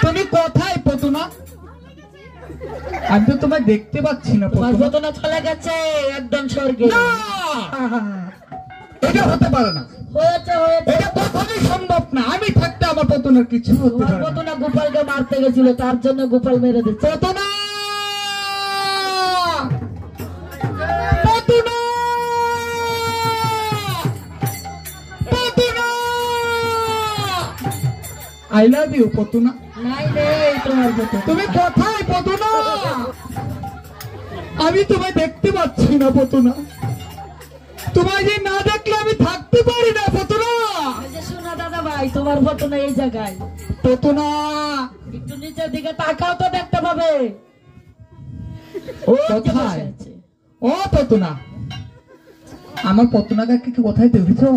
তুমি কোথায় পতুনা? আমি তো তোমায় দেখতে পাচ্ছি না। পতুনা চলে গেছে একদম স্বর্গে। এটা হতে পারে না। এটা কখনোই সম্ভব না। আমি থাকতে আমার পতুনার কিছু হতে পারে না। পতুনা গোপালকে মারতে গেছিল, তার জন্য গোপাল মেরে দিচ্ছে। পতুনা, পতুনা, পতুনা, আই লাভ ইউ পতুনা। নাই নেই তোমার পতুনা। তুমি কোথায় পতুনা? আমি তোমায় দেখতে পাচ্ছি না পতুনা। তোমায় যে না দেখলে আমি থাকতে পারি না পতুনা। শোনা দাদা ভাই, তোমার পতুনা এই জায়গায়। পতুনা, একটু নিচের দিকে তাকাও তো দেখতে পাবে। কোথায়? ও পতুনা, আমার পতুনাকে কোথায় দেখেছো?